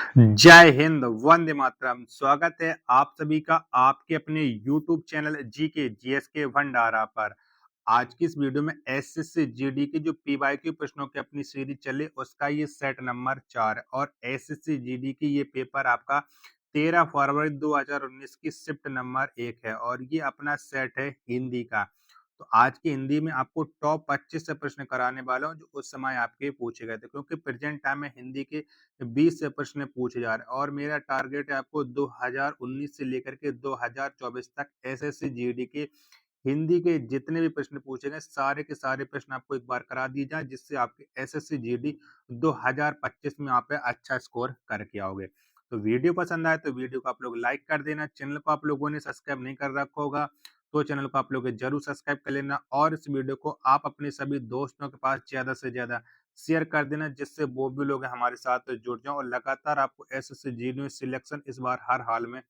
जय हिंद, वंदे मातरम। स्वागत है आप सभी का आपके अपने यूट्यूब चैनल जीके जीएसके भंडारा पर। आज की इस वीडियो में एसएससी जीडी की जो पीवाईक्यू प्रश्नों की अपनी सीरीज चले उसका ये सेट नंबर 4 और एसएससी जीडी की ये पेपर आपका 13 फरवरी 2019 की शिफ्ट नंबर 1 है और ये अपना सेट है हिंदी का। तो आज की हिंदी में आपको टॉप 25 से प्रश्न कराने वाला हूँ जो उस समय आपके पूछे गए थे, क्योंकि प्रेजेंट टाइम में हिंदी के 20 से प्रश्न पूछे जा रहे हैं और मेरा टारगेट है आपको 2019 से लेकर के 2024 तक एसएससी जीडी के हिंदी के जितने भी प्रश्न पूछे गए सारे के सारे प्रश्न आपको एक बार करा दिए जाए, जिससे आपके एसएससी जीडी 2025 में आप अच्छा स्कोर करके आओगे। तो वीडियो पसंद आए तो वीडियो को आप लोग लाइक कर देना। चैनल को आप लोगों ने सब्सक्राइब नहीं कर रखा होगा तो चैनल को आप लोग जरूर सब्सक्राइब कर लेना और इस वीडियो को आप अपने सभी दोस्तों के पास ज्यादा से ज्यादा शेयर कर देना, जिससे वो भी लोग हमारे साथ जुड़ जाएं और लगातार आपको एसएससी जीडी में सिलेक्शन इस बार हर हाल में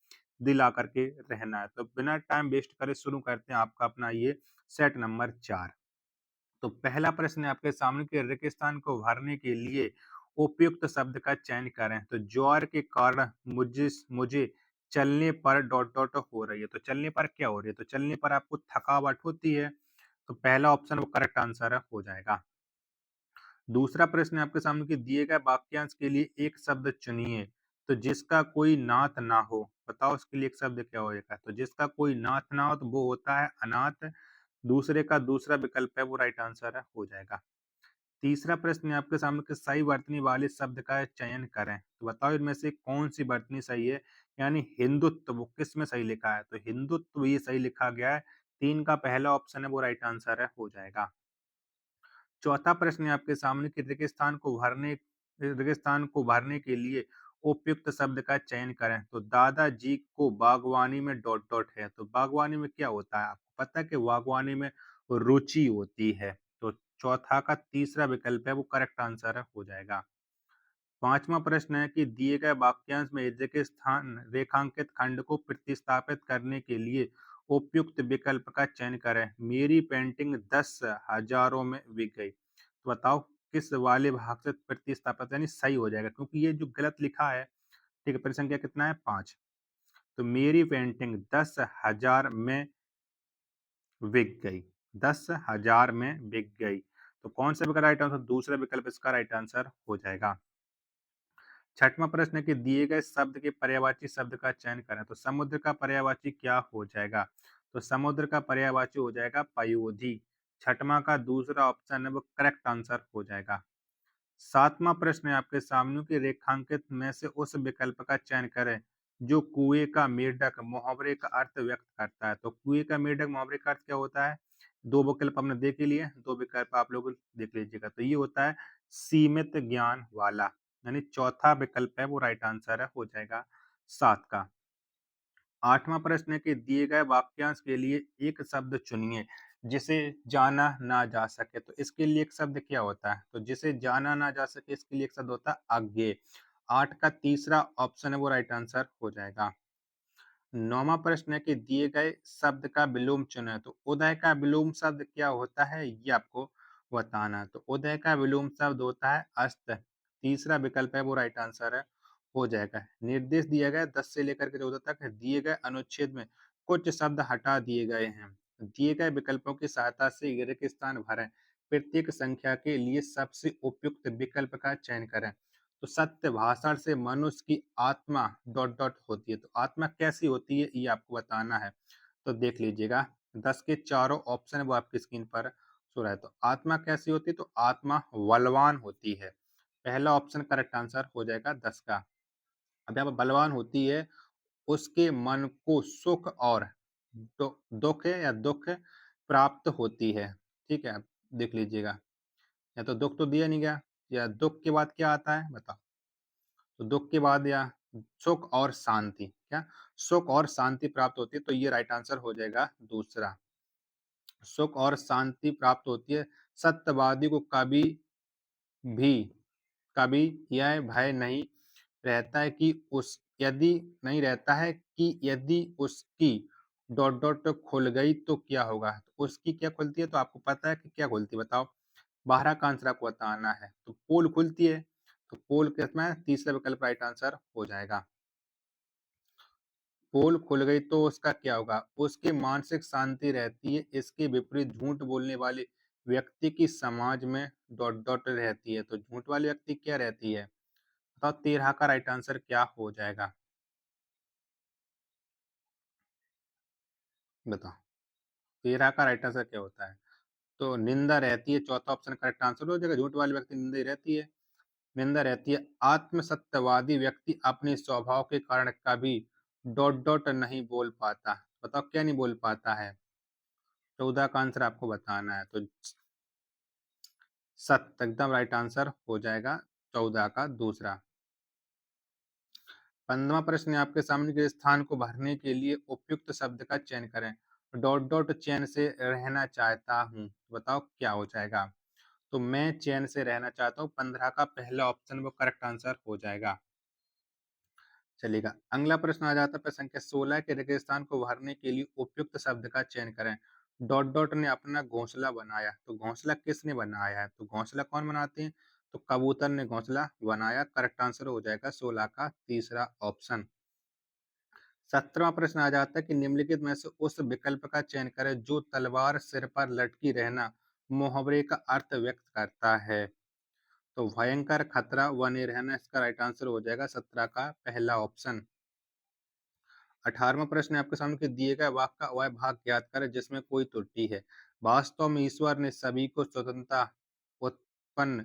दिला करके रहना है। तो बिना टाइम वेस्ट करे शुरू करते हैं आपका अपना ये सेट नंबर 4। तो पहला प्रश्न है आपके सामने कि रेगिस्तान को भरने के लिए उपयुक्त शब्द का चयन करें। तो ज्वार के कारण मुझे मुझे चलने पर डॉट डॉट हो रही है। तो चलने पर क्या हो रही है? तो चलने पर आपको थकावट होती है। तो पहला ऑप्शन वो करेक्ट आंसर हो जाएगा। दूसरा प्रश्न है आपके सामने कि दिए गए वाक्यांश के लिए एक शब्द चुनिए। तो जिसका कोई नाथ ना हो, बताओ उसके लिए एक शब्द क्या होगा? तो जिसका कोई नाथ ना हो तो वो होता है अनाथ। दूसरे का दूसरा विकल्प है वो राइट आंसर हो जाएगा। तीसरा प्रश्न है आपके सामने कि सही वर्तनी वाले शब्द का चयन करें। तो बताओ इनमें से कौन सी वर्तनी सही है, यानी हिंदुत्व वो किस में सही लिखा है? तो हिंदुत्व ये सही लिखा गया है। 3 का पहला ऑप्शन है वो राइट आंसर हो जाएगा। चौथा प्रश्न है आपके सामने कि रेगिस्तान को भरने के लिए उपयुक्त शब्द का चयन करें। तो दादाजी को बागवानी में डॉट डॉट है। तो बागवानी में क्या होता है? आपको पता है कि बागवानी में रुचि होती है। तो चौथा का तीसरा विकल्प है वो करेक्ट आंसर हो जाएगा। पांचवा प्रश्न है कि दिए गए वाक्यांश में रेगिस्तान रेखांकित खंड को प्रतिस्थापित करने के लिए उपयुक्त विकल्प का चयन करें। मेरी पेंटिंग 10 हजारों में बिक गई। तो बताओ किस वाले भाग से प्रतिस्थापित यानी सही हो जाएगा, क्योंकि ये जो गलत लिखा है। ठीक है, प्रश्न संख्या कितना है? 5। तो मेरी पेंटिंग 10,000 में बिक गई। 10,000 में बिक गई। तो कौन सा विकल्प राइट आंसर? दूसरा विकल्प इसका राइट आंसर हो जाएगा। छठवां प्रश्न है कि दिए गए शब्द के पर्यायवाची शब्द का चयन करें। तो समुद्र का पर्यायवाची क्या हो जाएगा? तो समुद्र का पर्यायवाची हो जाएगा पयोधी। छठवां का दूसरा ऑप्शन है वो करेक्ट आंसर हो जाएगा। सातवां प्रश्न है आपके सामने कि रेखांकित में से उस विकल्प का चयन करें जो कुएं का मेढक मुहावरे का अर्थ व्यक्त करता है। तो कुएं का मेढक मुहावरे का अर्थ क्या होता है? दो विकल्प हमने देख ही लिए, दो विकल्प आप लोग देख लीजिएगा। तो ये होता है सीमित ज्ञान वाला, यानी चौथा विकल्प है वो राइट आंसर हो जाएगा 7 का। आठवां प्रश्न है कि दिए गए वाक्यांश के लिए एक शब्द चुनिए जिसे जाना ना जा सके। तो इसके लिए एक शब्द क्या होता है? तो जिसे जाना ना जा सके इसके लिए एक शब्द होता है अज्ञेय। 8 का तीसरा ऑप्शन है वो राइट आंसर हो जाएगा। नौवां प्रश्न है कि दिए गए शब्द का विलोम चुने। तो उदय का विलोम शब्द क्या होता है ये आपको बताना है। तो उदय का विलोम शब्द होता है अस्त। तीसरा विकल्प है वो राइट आंसर हो जाएगा। निर्देश दिया गया 10 से लेकर के 14 तक दिए गए अनुच्छेद में कुछ शब्द हटा दिए गए हैं। दिए गए विकल्पों की सहायता से रेगिस्तान भरें। प्रत्येक संख्या के लिए सबसे उपयुक्त विकल्प का चयन करें। तो सत्य भाषण से मनुष्य की आत्मा डॉट डॉट होती है। तो आत्मा कैसी होती है ये आपको बताना है। तो देख लीजिएगा 10 के चारों ऑप्शन वो आपकी स्क्रीन पर शो रहा है। तो आत्मा कैसी होती है? तो आत्मा बलवान होती है। पहला ऑप्शन करेक्ट आंसर हो जाएगा 10 का। अब यहाँ पर बलवान होती है, उसके मन को सुख और दुख है या दुख प्राप्त होती है। ठीक है, देख लीजिएगा। या तो दुख तो दिया नहीं गया, या दुख के बाद क्या आता है बताओ? तो दुख के बाद या सुख और शांति, क्या सुख और शांति प्राप्त होती है? तो ये राइट आंसर हो जाएगा दूसरा। सुख और शांति प्राप्त होती है। सत्यवादी को भी कभी यह भय नहीं रहता है कि उस यदि नहीं रहता है कि यदि उसकी डॉट डॉट खुल गई तो क्या होगा? तो उसकी क्या खुलती है? तो आपको पता है कि क्या खुलती है बताओ? 12 का आंसर आपको बताना है। तो पोल खुलती है। तो पोल किसमें तीसरा विकल्प राइट आंसर हो जाएगा। पोल खुल गई तो उसका क्या होगा? उसकी मानसिक शांति रहती है। इसके विपरीत झूठ बोलने वाले व्यक्ति की समाज में डॉट डॉट रहती है। तो झूठ वाले व्यक्ति क्या रहती है? बताओ 13 का राइट आंसर क्या हो जाएगा? बताओ 13 का राइट आंसर क्या होता है? तो निंदा रहती है, चौथा ऑप्शन करेक्ट आंसर हो जाएगा। झूठ वाले व्यक्ति निंदा ही रहती है। निंदा रहती है। आत्मसत्यवादी व्यक्ति अपने स्वभाव के कारण कभी डॉट डॉट नहीं बोल पाता। बताओ क्या नहीं बोल पाता है? 14 का आंसर आपको बताना है। तो सत्य एकदम राइट आंसर हो जाएगा 14 का दूसरा। 15वां प्रश्न है आपके सामने के स्थान को भरने के लिए उपयुक्त शब्द का चयन करें। डॉट डॉट चैन से रहना चाहता हूँ। बताओ क्या हो जाएगा? तो मैं चैन से रहना चाहता हूँ। 15 का पहला ऑप्शन वो करेक्ट आंसर हो जाएगा। चलेगा। अगला प्रश्न आ जाता है प्रश्न संख्या 16 के रेगिस्तान को भरने के लिए उपयुक्त शब्द का चयन करें। डॉट डॉट ने अपना घोंसला बनाया। तो घोंसला किसने बनाया है? तो घोंसला कौन बनाते हैं? तो कबूतर ने घोंसला बनाया। करेक्ट आंसर हो जाएगा 16 का तीसरा ऑप्शन। 17वां प्रश्न आ जाता है कि निम्नलिखित में से उस विकल्प का चयन करें जो तलवार सिर पर लटकी रहना मुहावरे का अर्थ व्यक्त करता है। तो भयंकर खतरा बने रहना इसका राइट आंसर हो जाएगा 17 का पहला ऑप्शन। 18वां प्रश्न है आपके सामने कि दिए गए वाक्य का वह भाग ज्ञात करें जिसमें कोई त्रुटि है। वास्तव में ईश्वर ने सभी को स्वतंत्रता उत्पन्न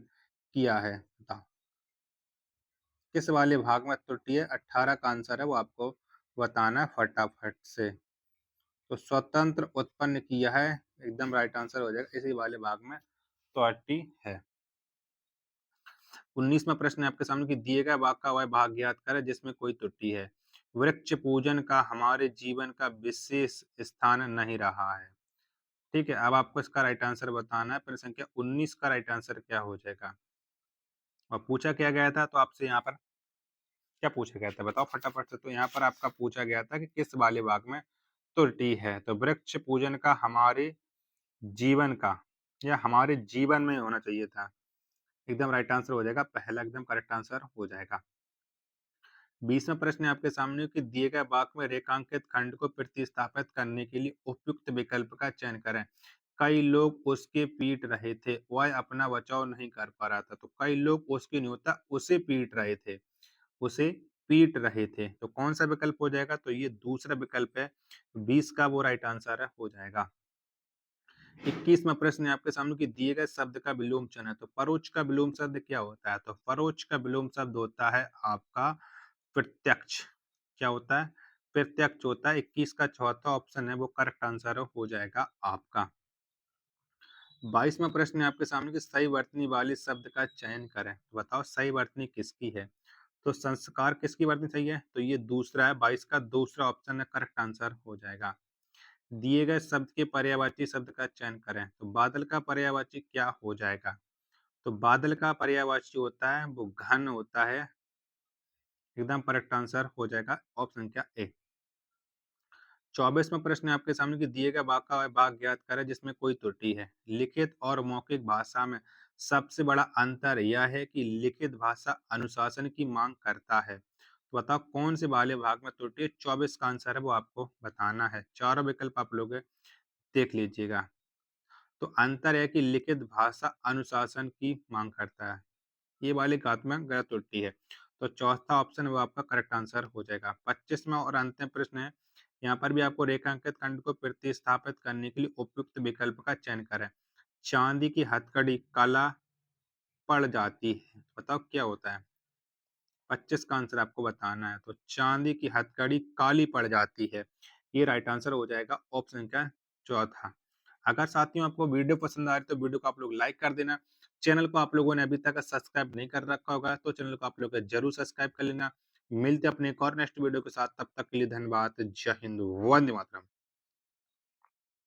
किया है। बताओ किस वाले भाग में त्रुटि है? 18 का आंसर है वो आपको बताना है फटाफट से। तो स्वतंत्र उत्पन्न किया है एकदम राइट आंसर हो जाएगा। इसी वाले भाग में त्रुटि है। 19वां प्रश्न है आपके सामने कि दिए गए वाक्य का वह भाग ज्ञात करें जिसमें कोई त्रुटि है। वृक्ष पूजन का हमारे जीवन का विशेष स्थान नहीं रहा है। ठीक है, अब आपको इसका राइट आंसर बताना है। प्रश्न संख्या 19 का राइट आंसर क्या हो जाएगा? और पूछा क्या गया था? तो आपसे यहाँ पर क्या पूछा गया था बताओ फटाफट से। तो यहाँ पर आपका पूछा गया था कि किस वाले भाग में त्रुटि है। तो वृक्ष पूजन का हमारे जीवन का या हमारे जीवन में होना चाहिए था। एकदम राइट आंसर हो जाएगा पहला एकदम करेक्ट आंसर हो जाएगा। 20वां प्रश्न है आपके सामने कि दिए गए वाक्य में रेखांकित खंड को प्रतिस्थापित करने के लिए उपयुक्त विकल्प का चयन करें। कई लोग उसके पीट रहे थे, वह अपना बचाव नहीं कर पा रहा था। तो कई लोग उसकी न्यूनता उसे पीट रहे थे, उसे पीट रहे थे। तो कौन सा विकल्प हो जाएगा? तो ये दूसरा विकल्प है। 20 का वो राइट आंसर है हो जाएगा। 21वां प्रश्न है आपके सामने कि दिए गए शब्द का विलोम चिन्ह है। तो परोक्ष का विलोम शब्द क्या होता है? तो परोक्ष का विलोम शब्द होता है आपका प्रत्यक्ष। क्या होता है? प्रत्यक्ष होता है। 21 का चौथा ऑप्शन है वो करेक्ट आंसर हो जाएगा आपका। 22वां प्रश्न है आपके सामने कि सही वर्तनी वाले शब्द का चयन करें। तो बताओ सही वर्तनी किसकी है? तो संस्कार किसकी वर्तनी सही है? तो ये दूसरा है। 22 का दूसरा ऑप्शन है करेक्ट आंसर हो जाएगा। दिए गए शब्द के पर्यायवाची शब्द का चयन करें। तो बादल का पर्यायवाची क्या हो जाएगा? तो बादल का पर्यायवाची होता है वो घन होता है। एकदम करेक्ट आंसर हो जाएगा ऑप्शन संख्या ए। 24वां प्रश्न है आपके सामने कि दिए गए वाक्य का भाग ज्ञात करें जिसमें कोई त्रुटि है। लिखित और मौखिक भाषा में सबसे बड़ा अंतर यह है कि लिखित भाषा अनुशासन की मांग करता है। तो बताओ कौन से वाले भाग में त्रुटि है? 24 का आंसर है वो आपको बताना है। चारों विकल्प आप लोग देख लीजिएगा। तो अंतर है कि लिखित भाषा अनुशासन की मांग करता है। ये वाली घात में गलत त्रुटि है। तो चौथा ऑप्शन वो आपका करेक्ट आंसर हो जाएगा। 25वां और अंतिम प्रश्न है। यहाँ पर भी आपको रेखांकित खंड को प्रतिस्थापित करने के लिए उपयुक्त विकल्प का चयन करें। चांदी की हथकड़ी काला पड़ जाती है। बताओ क्या होता है? 25 का आंसर आपको बताना है। तो चांदी की हथकड़ी काली पड़ जाती है। ये राइट आंसर हो जाएगा ऑप्शन का चौथा। अगर साथियों आपको वीडियो पसंद आ रही है तो वीडियो को आप लोग लाइक कर देना। चैनल को आप लोगों ने अभी तक सब्सक्राइब नहीं कर रखा होगा तो चैनल को आप लोग जरूर सब्सक्राइब कर लेना। मिलते हैं अपने एक और नेक्स्ट वीडियो के साथ। तब तक के लिए धन्यवाद। जय हिंद, वंदे मातरम।